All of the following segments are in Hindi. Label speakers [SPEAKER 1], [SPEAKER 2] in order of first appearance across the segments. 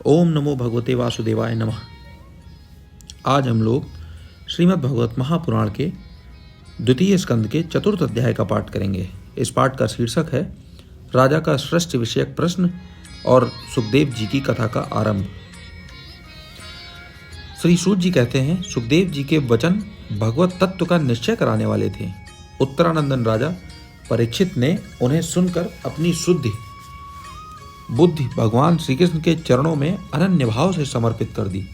[SPEAKER 1] ओम नमो भगवते वासुदेवाय नमः। आज हम लोग श्रीमद् भगवत महापुराण के द्वितीय स्कंद के चतुर्थ अध्याय का पाठ करेंगे। इस पाठ का शीर्षक है राजा का सृष्टि विषयक प्रश्न और सुखदेव जी की कथा का आरंभ। श्री सूत जी कहते हैं, सुखदेव जी के वचन भगवत तत्व का निश्चय कराने वाले थे। उत्तरानंदन राजा परीक्षित ने उन्हें सुनकर अपनी शुद्ध बुद्धि भगवान श्री कृष्ण के चरणों में अनन्य भाव से समर्पित कर दी।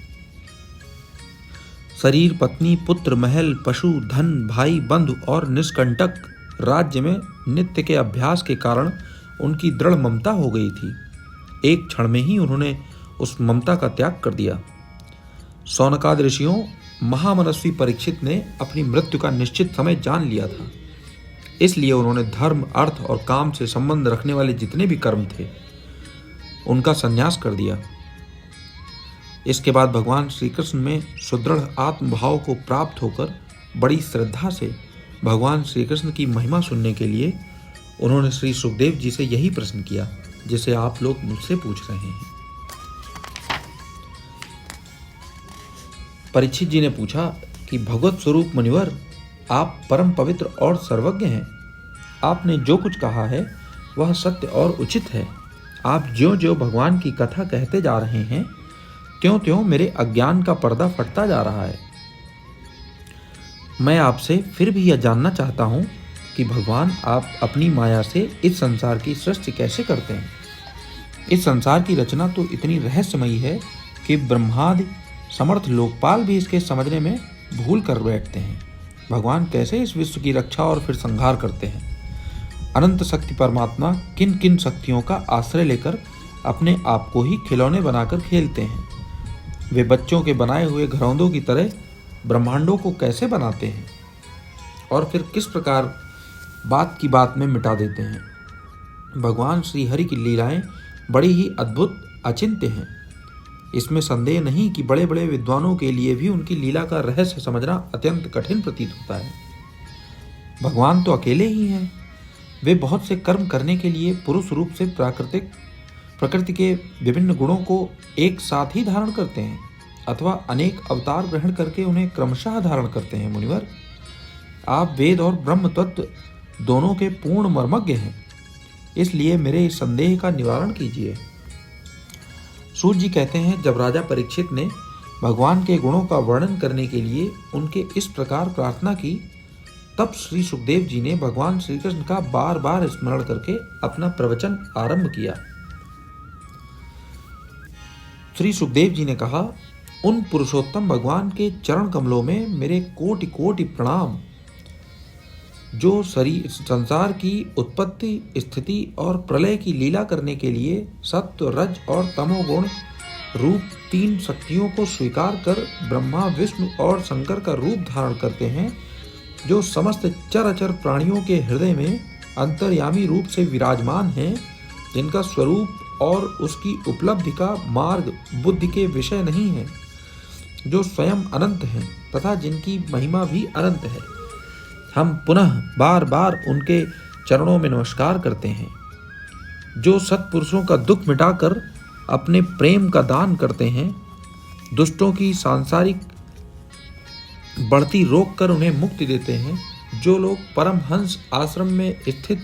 [SPEAKER 1] शरीर, पत्नी, पुत्र, महल, पशु, धन, भाई, बंधु और निष्कंटक राज्य में नित्य के अभ्यास के कारण उनकी दृढ़ ममता हो गई थी। एक क्षण में ही उन्होंने उस ममता का त्याग कर दिया। शौनकादि ऋषियों महामनस्वी परीक्षित ने अपनी मृत्यु का निश्चित समय जान लिया था। इसलिए उन्होंने धर्म, अर्थ और काम से संबंध रखने वाले जितने भी कर्म थे उनका संन्यास कर दिया। इसके बाद भगवान श्री कृष्ण में सुदृढ़ आत्मभाव को प्राप्त होकर बड़ी श्रद्धा से भगवान श्री कृष्ण की महिमा सुनने के लिए उन्होंने श्री सुखदेव जी से यही प्रश्न किया जिसे आप लोग मुझसे पूछ रहे हैं। परीक्षित जी ने पूछा कि भगवत स्वरूप मुनिवर, आप परम पवित्र और सर्वज्ञ हैं। आपने जो कुछ कहा है वह सत्य और उचित है। आप ज्यों-ज्यों भगवान की कथा कहते जा रहे हैं त्यों-त्यों मेरे अज्ञान का पर्दा फटता जा रहा है। मैं आपसे फिर भी यह जानना चाहता हूँ कि भगवान आप अपनी माया से इस संसार की सृष्टि कैसे करते हैं। इस संसार की रचना तो इतनी रहस्यमयी है कि ब्रह्मादि समर्थ लोकपाल भी इसके समझने में भूल कर बैठते हैं। भगवान कैसे इस विश्व की रक्षा और फिर संहार करते हैं। अनंत शक्ति परमात्मा किन किन शक्तियों का आश्रय लेकर अपने आप को ही खिलौने बनाकर खेलते हैं। वे बच्चों के बनाए हुए घरौंदों की तरह ब्रह्मांडों को कैसे बनाते हैं और फिर किस प्रकार बात की बात में मिटा देते हैं। भगवान श्री हरि की लीलाएं बड़ी ही अद्भुत अचिंत्य हैं। इसमें संदेह नहीं कि बड़े बड़े विद्वानों के लिए भी उनकी लीला का रहस्य समझना अत्यंत कठिन प्रतीत होता है। भगवान तो अकेले ही हैं। वे बहुत से कर्म करने के लिए पुरुष रूप से प्रकृति के विभिन्न गुणों को एक साथ ही धारण करते हैं अथवा अनेक अवतार ग्रहण करके उन्हें क्रमशः धारण करते हैं। मुनिवर, आप वेद और ब्रह्म तत्व दोनों के पूर्ण मर्मज्ञ हैं, इसलिए मेरे इस संदेह का निवारण कीजिए। सूत जी कहते हैं, जब राजा परीक्षित ने भगवान के गुणों का वर्णन करने के लिए उनके इस प्रकार प्रार्थना की, तब श्री सुखदेव जी ने भगवान श्री कृष्ण का बार बार स्मरण करके अपना प्रवचन आरंभ किया। श्री सुखदेव जी ने कहा, उन पुरुषोत्तम भगवान के चरण कमलों में मेरे कोटि कोटि प्रणाम, जो संसार की उत्पत्ति, स्थिति और प्रलय की लीला करने के लिए सत्व, रज और तमोगुण रूप तीन शक्तियों को स्वीकार कर ब्रह्मा, विष्णु और शंकर का रूप धारण करते हैं, जो समस्त चराचर प्राणियों के हृदय में अंतर्यामी रूप से विराजमान हैं, जिनका स्वरूप और उसकी उपलब्धि का मार्ग बुद्धि के विषय नहीं है, जो स्वयं अनंत हैं तथा जिनकी महिमा भी अनंत है। हम पुनः बार बार उनके चरणों में नमस्कार करते हैं, जो सत्पुरुषों का दुख मिटाकर अपने प्रेम का दान करते हैं, दुष्टों की सांसारिक बढ़ती रोक कर उन्हें मुक्ति देते हैं। जो लोग परमहंस आश्रम में स्थित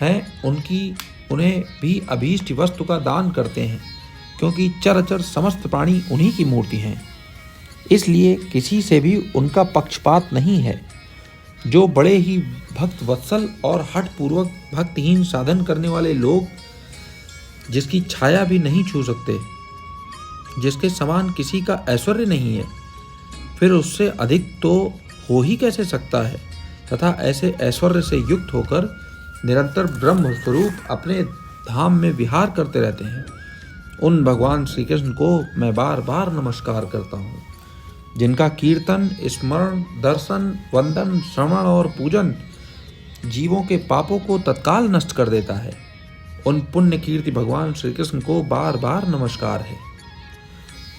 [SPEAKER 1] हैं उन्हें भी अभीष्ट वस्तु का दान करते हैं, क्योंकि चराचर समस्त प्राणी उन्हीं की मूर्ति हैं, इसलिए किसी से भी उनका पक्षपात नहीं है। जो बड़े ही भक्त वत्सल और हठपूर्वक भक्तिहीन साधन करने वाले लोग, जिसकी छाया भी नहीं छू सकते, जिसके समान किसी का ऐश्वर्य नहीं है, फिर उससे अधिक तो हो ही कैसे सकता है, तथा ऐसे ऐश्वर्य से युक्त होकर निरंतर ब्रह्म स्वरूप अपने धाम में विहार करते रहते हैं, उन भगवान श्री कृष्ण को मैं बार बार नमस्कार करता हूँ, जिनका कीर्तन, स्मरण, दर्शन, वंदन, श्रवण और पूजन जीवों के पापों को तत्काल नष्ट कर देता है। उन पुण्य कीर्ति भगवान श्री कृष्ण को बार बार नमस्कार है।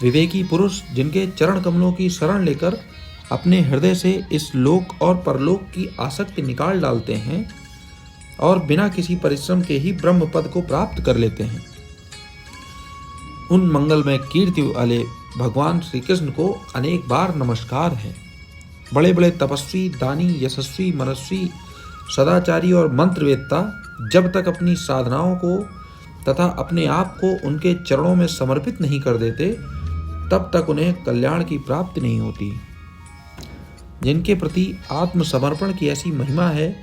[SPEAKER 1] विवेकी पुरुष जिनके चरण कमलों की शरण लेकर अपने हृदय से इस लोक और परलोक की आसक्ति निकाल डालते हैं और बिना किसी परिश्रम के ही ब्रह्म पद को प्राप्त कर लेते हैं। उन मंगलमय कीर्ति वाले भगवान श्री कृष्ण को अनेक बार नमस्कार है। बड़े बड़े तपस्वी, दानी, यशस्वी, मनस्वी, सदाचारी और मंत्रवेत्ता जब तक अपनी साधनाओं को तथा अपने आप को उनके चरणों में समर्पित नहीं कर देते, तब तक उन्हें कल्याण की प्राप्ति नहीं होती। जिनके प्रति आत्मसमर्पण की ऐसी महिमा है,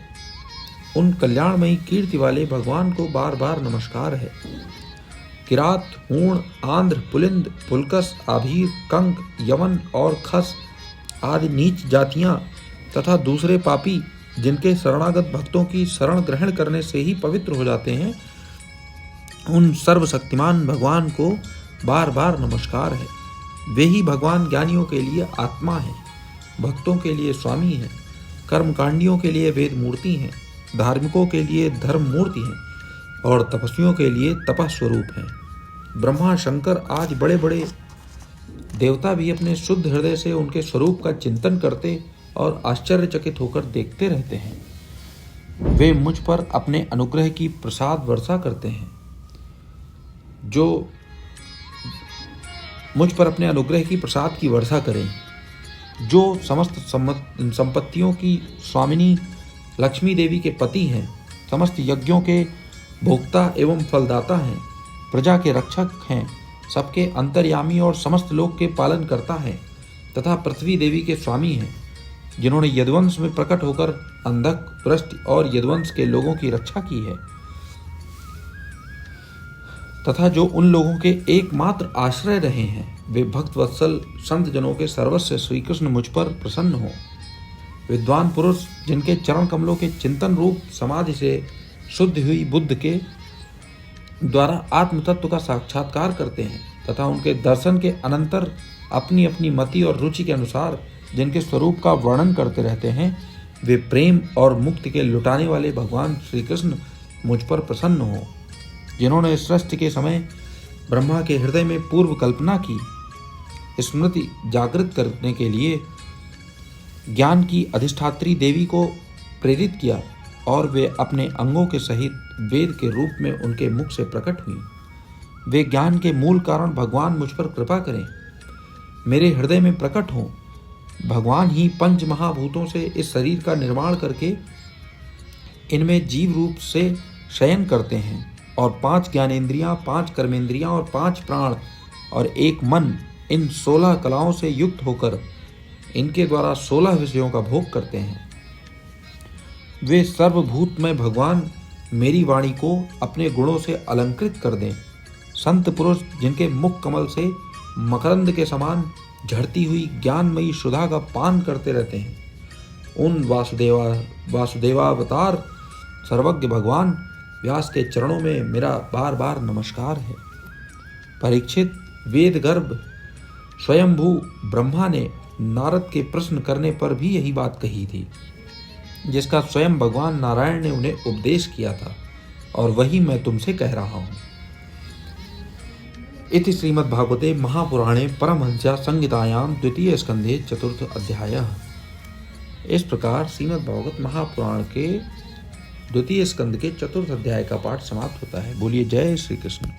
[SPEAKER 1] उन कल्याणमयी कीर्ति वाले भगवान को बार बार नमस्कार है। किरात, हूण, आंध्र, पुलिंद, पुलकस, आभीर, कंक, यवन और खस आदि नीच जातियां तथा दूसरे पापी जिनके शरणागत भक्तों की शरण ग्रहण करने से ही पवित्र हो जाते हैं, उन सर्वशक्तिमान भगवान को बार बार नमस्कार है। वे ही भगवान ज्ञानियों के लिए आत्मा है, भक्तों के लिए स्वामी है, कर्मकांडियों के लिए वेद मूर्ति हैं, धार्मिकों के लिए धर्म मूर्ति हैं और तपस्वियों के लिए तपः स्वरूप हैं। ब्रह्मा, शंकर आदि बड़े बड़े देवता भी अपने शुद्ध हृदय से उनके स्वरूप का चिंतन करते और आश्चर्यचकित होकर देखते रहते हैं। वे मुझ पर अपने अनुग्रह की प्रसाद वर्षा करते हैं। जो मुझ पर अपने अनुग्रह की प्रसाद की वर्षा करें, जो समस्त संपत्तियों की स्वामिनी लक्ष्मी देवी के पति हैं, समस्त यज्ञों के भोक्ता एवं फलदाता हैं, प्रजा के रक्षक हैं, सबके अंतर्यामी और समस्त लोक के पालन करता है तथा पृथ्वी देवी के स्वामी हैं, जिन्होंने यदुवंश में प्रकट होकर अंधक, भ्रष्ट और यदुवंश के लोगों की रक्षा की है तथा जो उन लोगों के एकमात्र आश्रय रहे हैं, वे भक्त वत्सल संत जनों के सर्वस्व श्री कृष्ण मुझ पर प्रसन्न हो। विद्वान पुरुष जिनके चरण कमलों के चिंतन रूप समाधि से शुद्ध हुई बुद्ध के द्वारा आत्म तत्व का साक्षात्कार करते हैं तथा उनके दर्शन के अनंतर अपनी अपनी मति और रुचि के अनुसार जिनके स्वरूप का वर्णन करते रहते हैं, वे प्रेम और मुक्ति के लुटाने वाले भगवान श्री कृष्ण मुझ पर प्रसन्न हो। जिन्होंने सृष्टि के समय ब्रह्मा के हृदय में पूर्व कल्पना की, स्मृति जागृत करने के लिए ज्ञान की अधिष्ठात्री देवी को प्रेरित किया और वे अपने अंगों के सहित वेद के रूप में उनके मुख से प्रकट हुई। वे ज्ञान के मूल कारण भगवान मुझ पर कृपा करें, मेरे हृदय में प्रकट हों। भगवान ही पंच महाभूतों से इस शरीर का निर्माण करके इनमें जीव रूप से शयन करते हैं और 5 ज्ञानेंद्रियां, 5 कर्मेंद्रियां और 5 प्राण और 1 मन इन 16 कलाओं से युक्त होकर इनके द्वारा 16 विषयों का भोग करते हैं। वे सर्वभूतमय भगवान मेरी वाणी को अपने गुणों से अलंकृत कर दें। संत पुरुष जिनके मुख कमल से मकरंद के समान झड़ती हुई ज्ञानमयी सुधा का पान करते रहते हैं, उन वासुदेवावतार सर्वज्ञ भगवान व्यास के चरणों में मेरा बार बार नमस्कार है। परीक्षित, वेद गर्भ स्वयंभू ब्रह्मा ने नारद के प्रश्न करने पर भी यही बात कही थी, जिसका स्वयं भगवान नारायण ने उन्हें उपदेश किया था और वही मैं तुमसे कह रहा हूँ। इति श्रीमद्भागवते महापुराणे परमहंस्या संहितायां 2 स्कंधे 4 अध्यायः। इस प्रकार श्रीमद्भागवत महापुराण के 2 स्कंध के 4 अध्याय का पाठ समाप्त होता है। बोलिए जय श्री कृष्ण।